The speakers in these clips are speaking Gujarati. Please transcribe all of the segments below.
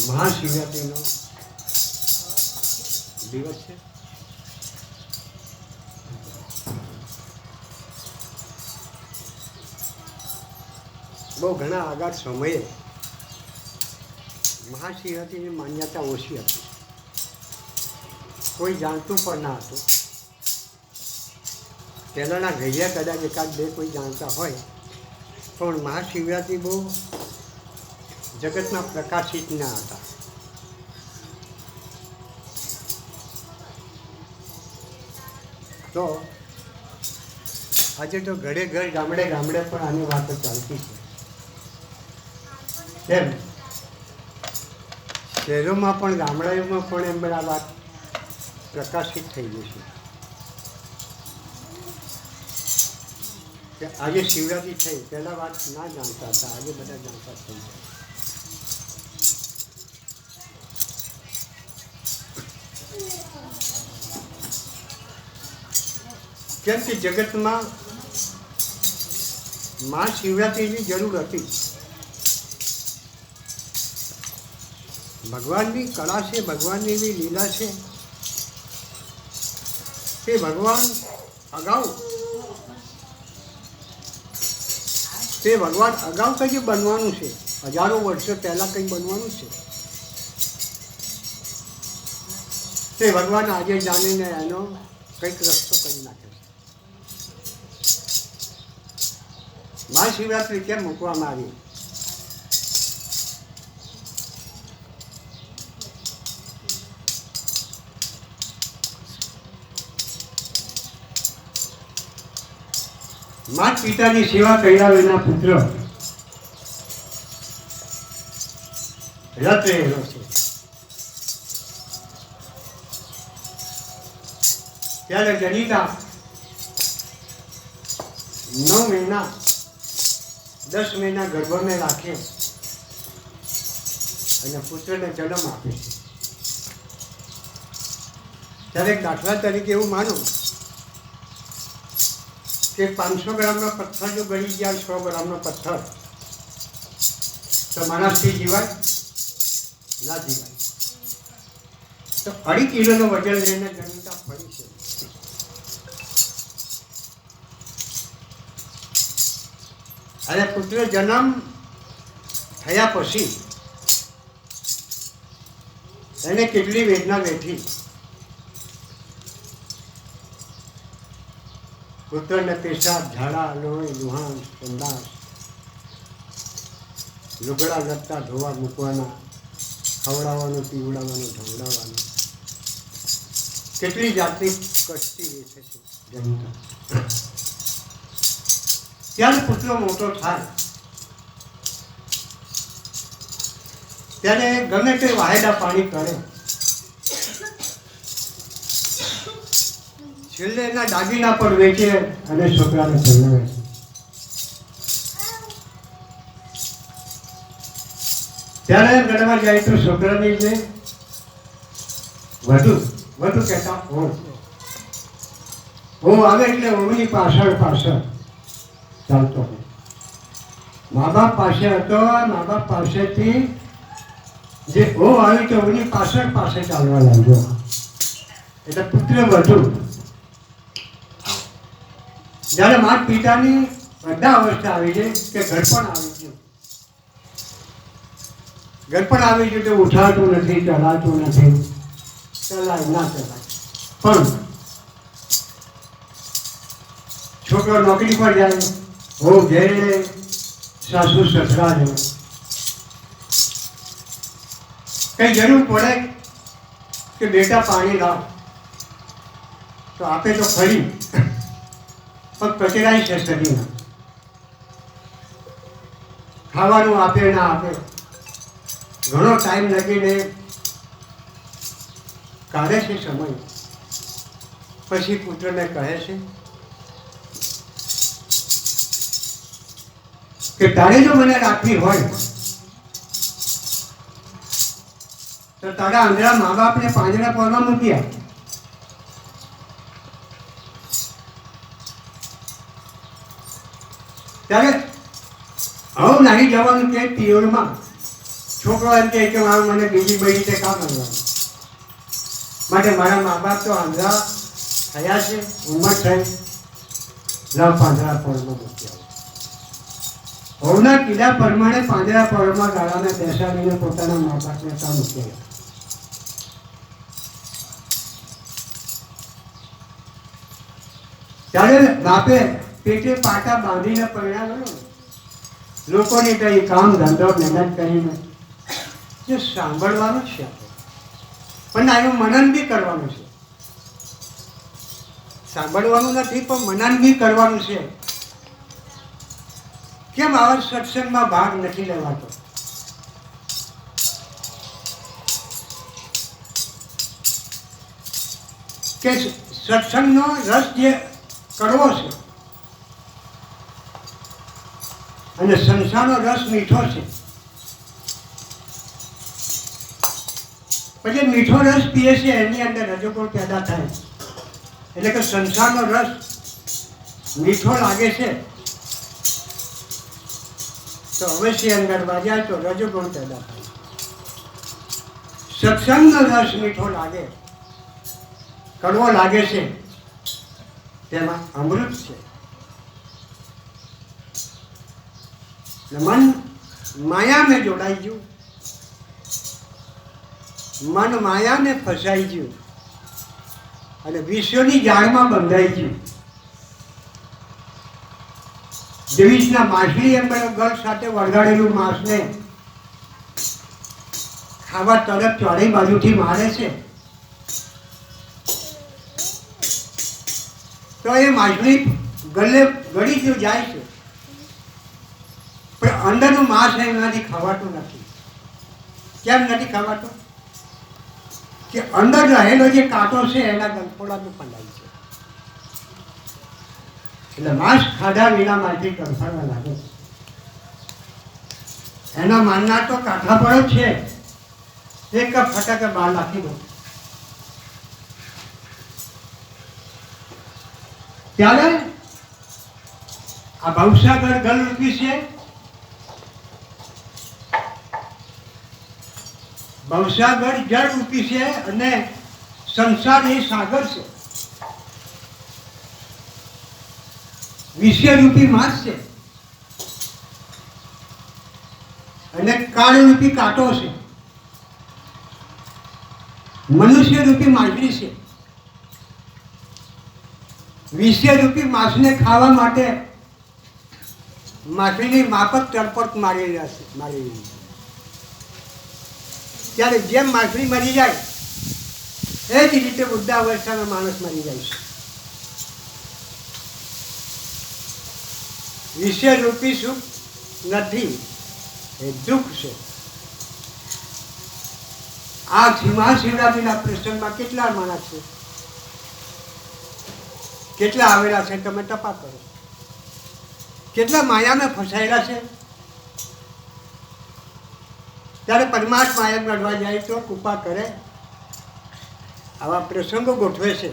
મહાશિવરાત્રિનો દિવસ છે. બહુ ઘણા આગળ સમયે મહાશિવરાત્રિની માન્યતા ઓછી હતી, કોઈ જાણતું પણ ના હતું. પહેલાંના ઘડિયા કદાચ એકાદ બે કોઈ જાણતા હોય, પણ મહાશિવરાત્રિ બહુ જગતમાં પ્રકાશિત ના હતા. તો આજે તો ઘરે ઘર ગામડે ગામડે પણ આની વાતો ચાલતી છે. કેમ શહેરોમાં પણ ગામડાઓમાં પણ એમ બધા વાત પ્રકાશિત થઈ ગઈ છે કે આજે શિવરાત્રિ થઈ. પહેલાં વાત ના જાણતા હતા, આજે બધા જાણતા થઈ ગયા. કેમ કે જગતમાં મહાશિવરાત્રિની જરૂર હતી. ભગવાનની કળા છે, ભગવાનની એવી લીલા છે કે ભગવાન અગાઉ કંઈ બનવાનું છે, હજારો વર્ષો પહેલાં કંઈ બનવાનું છે, તે ભગવાન આજે જાણીને એનો કંઈક રસ્તો કરી નાખે છે. મહાશિવરાત્રિ કેમ મૂકવામાં આવી? માતા પિતાની સેવા કર્યા વિના પુત્ર રત રહેલો છે. ત્યારે જનિતા 9 મહિના 10 મહિના ગર્ભને રાખે અને પુત્રને જન્મ આપે છે. ત્યારે દાખલા તરીકે એવું માનો કે 500 ગ્રામનો પથ્થર જો ગળી જાય, 100 ગ્રામનો પથ્થર, તો માણસથી જીવાય ના જીવાય. તો 2.5 કિલોનો વજન લઈને જનિતા ફરી છે. અને પુત્ર જન્મ થયા પછી એને કેટલી વેદના વેઠી. પુત્રને પેશાબ, ઝાડા, લોહી, લુહાણ, સંડાસ, લુગડા લત્તા ધોવા મૂકવાના, ખવડાવવાનું, પીવડાવવાનું, ઢવડાવવાનું, કેટલી જાતની કષ્ટી વેઠે છે જનિતા. ત્યારે પુત્ર મોટો થાય ત્યારે ગમે તે વાયડા પાણી કરે, છેલ્લે એના દાગીના પર વેચે અને છોકરાને જન્માવે છે. ત્યારે ગણવા જાય તો છોકરાની જે વધુ કહેતા હો આવે એટલે ઓની પાછળ ચાલતો હોય. મા બાપ પાસે હતો, મા બાપ પાસેથી જે હો આવી તો ઓની પાછળ ચાલવા લાગ્યો. એટલે પુત્ર વધુ. જ્યારે માતા પિતાની બધા અવસ્થા આવી જાય કે ઘડપણ આવી ગયું તો ઉઠાતું નથી, ચલાતું નથી, ચલાય ના ચલાય. પણ છોકરો નોકરી પર જાય, હો ઘેરે સાસુ સસરા છે, કઈ જરૂર પડે કે બેટા પાણી લાવ તો આપે તો ખરી, પણ કચરાઈ છે શરીરમાં. ખાવાનું આપે ના આપે, ઘણો ટાઈમ લાગીને કાઢે છે સમય. પછી પુત્રને કહે છે કે તારે જો મને રાખવી હોય તો તારા આંધળા મા બાપને પાંજરા પોરમાં મૂકી આપ. ત્યારે હવે નાહી જવાનું કે પિયોરમાં છોકરો એમ કહે કે મને બીજી બધી રીતે કામ કરવાનું માટે મારા મા બાપ તો આંધળા થયા છે, ઉંમર થઈ, લવ પાંદડા પળમાં મૂક્યા. હોવના કીધા પ્રમાણે પાંદડા પળમાં ગાળાને બેસાડીને પોતાના મા બાપને કામ મૂક્યા. ત્યારે બાપે પેટે પાટા બાંધીને પરણાવ્યો. લોકોને કઈ કામ ધંધો મહેનત કરીને જે સાંભળવાનું છે પણ એનું મનન બી કરવાનું છે. સાંભળવાનું નથી પણ મનન બી કરવાનું છે. કેમ આવા સત્સંગમાં ભાગ નથી લેવાતો? કે સત્સંગનો રસ જે કરવો છે અને સંસારનો રસ મીઠો છે. પછી મીઠો રસ પીએ છે એની અંદર રજોગુણ પેદા થાય. એટલે કે સંસારનો રસ મીઠો લાગે છે તો અવશ્ય અંદર વાજાય તો રજોગુણ પેદા થાય. સત્સંગનો રસ મીઠો લાગે, કડવો લાગે છે, તેમાં અમૃત છે. મન માયા में જોડાઈ ગયું, મન માયા में ફસાઈ ગયું અને વિશ્વની જાળમાં બંધાઈ ગયું. જેવીના માછલી એમ ગળ સાથે વળગાડેલું માંસને ખાવા તરફ ચારે બાજુથી મારે છે તો એ માછલી ગળે ગળી જો જાય છે પણ અંદરનું માંસ એનાથી ખવાતું નથી. કેમ નથી ખવાતું? કે અંદર રહેલો જે કાંટો છે એના ગંઠોડાનું પલાય છે. એટલે માંસ ખાધા વિના માંથી ગંઠાડવા લાગે છે. એના માનના તો કાંઠા પર જ છે, એક ફટાકે બહાર નાખી દો. ત્યારે આ ભવસાગર ગલ રૂપી છે. ભવસાગર જળ રૂપી છે અને સંસાર એ સાગર છે. વિષય રૂપી માસ છે અને કાળ રૂપી કાંટો છે. મનુષ્ય રૂપી માછલી છે. વિષય રૂપી માછને ખાવા માટે માછલીની માફક તરપટ મારી રહ્યા છે. ત્યારે જેમ માછલી મરી જાય એ જ રીતે વૃદ્ધાવસ્થાનો માણસ મરી જાય છે. વિષય રૂપી સુખ નથી, એ દુઃખ છે. આ મહાશિવરાત્રિના પ્રસંગમાં કેટલા માણસ છે, કેટલા આવેલા છે તમે તપાસ કરો. કેટલા માયામાં ફસાયેલા છે. ત્યારે પરમાત્મા એમ લડવા જાય તો કૃપા કરે. આવા પ્રસંગો ગોઠવે છે.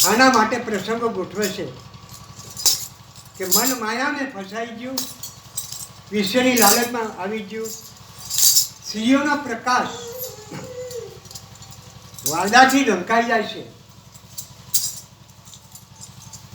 આના માટે પ્રસંગો ગોઠવે છે કે મન માયાને ફસાઈ ગયું, વિષયની લાલચમાં આવી ગયું. સિંહોનો પ્રકાશ વાદાથી ઢંકાઈ જાય છે,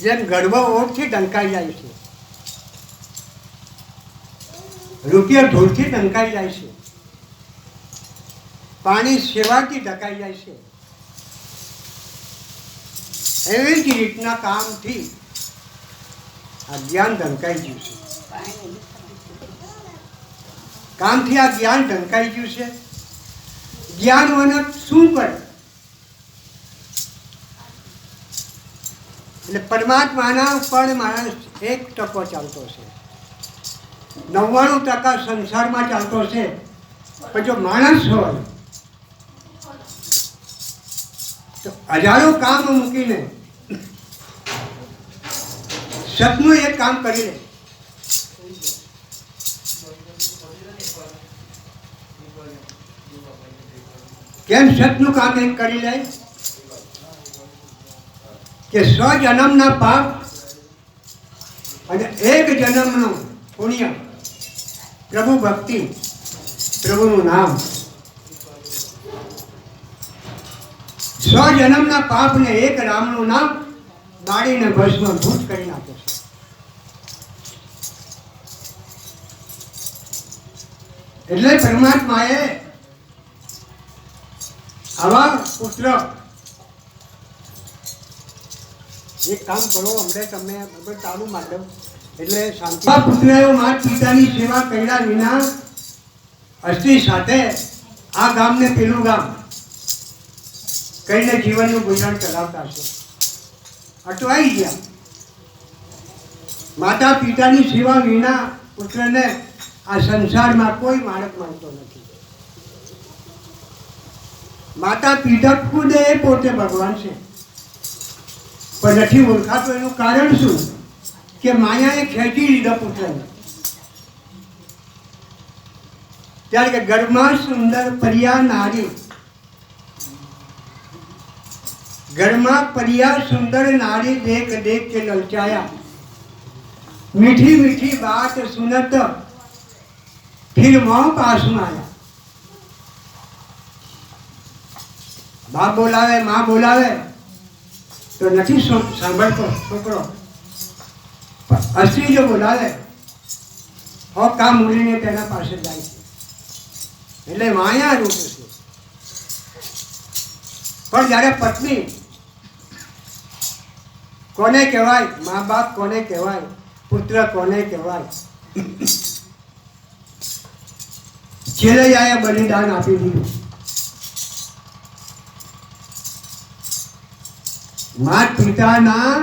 જેમ ગર્ભ ઓઠથી ઢંકાઈ જાય છે, રૂપિયા ધૂળથી ઢંકાઈ જાય છે, પાણી સેવાથી ઢંકાઈ જાય છે. એવી જ રીતના કામથી આ જ્ઞાન ઢંકાઈ ગયું છે. કામથી આ જ્ઞાન ઢંકાઈ ગયું છે. જ્ઞાન મને શું કરે? એટલે પરમાત્માના ઉપર માણસ 1% ચાલતો છે, 99% સંસારમાં ચાલતો છે. પણ જો માણસ હોય તો હજારો કામ મૂકીને સતનું એક કામ કરી લે. કેમ સતનું કામ એક કરી લે? કે 100 જન્મના પાપ અને 1 જન્મનું પુણ્ય પ્રભુ ભક્તિ પ્રભુનું નામ સ્વજન્મના પાપને એક રામનું નામ બાળીને ભસ્મભૂત કરી નાખે છે. એટલે પરમાત્માએ આવા પુત્ર એક કામ કરો, હમણાં તમે ચાલુ માંડો એટલે શાંતિ. પુત્રએ માતા પિતાની સેવા કર્યા વિના અસ્થિ સાથે આ ગામને પેલું ગામ કઈને જીવનનું ગુજરાન ચલાવતા છે. અટવાઈ ગયા. માતા પિતાની સેવા વિના પુત્રને આ સંસારમાં કોઈ માણસ મળતો નથી. માતા પિતા ખુદ એ પોતે ભગવાન છે, પણ નથી ઓળખાતો. એનું કારણ શું? કે માયાએ ખેંચી લીધા પુત્રને. ત્યારે કે ઘરમાં સુંદર પર્યા નારી, ઘરમાં પર્યા સુંદર નારી દેખ દેખ के ललचाया, मीठी मीठी बात सुनत फिर मोह पास में आया. બાપ બોલાવે, માં બોલાવે તો નથી સાંભળતો છોકરો. અસલી જો બોલાવે હો કામ મૂલીને તેના પાસે જાય છે. એટલે માયા રૂપ છે. પણ જ્યારે પત્ની કોને કહેવાય, મા બાપ કોને કહેવાય, પુત્ર કોને કહેવાય, છેલ્લે બલિદાન આપી દીધું. માત પિતાના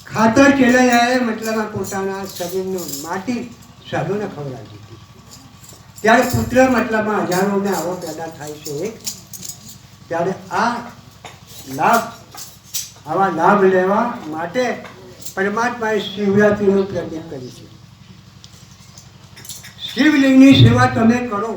ખાતર ચેલૈયાએ મતલબ પોતાના શરીરનું માટી સાધુને ખવડાવી દીધી. ત્યારે પુત્ર મતલબમાં હજારોને આવો પેદા થાય છે. ત્યારે આ લાભ, આવા લાભ લેવા માટે પરમાત્માએ શિવરાત્રિનું પ્રતિક કર્યું છે. શિવલિંગની સેવા તમે કરો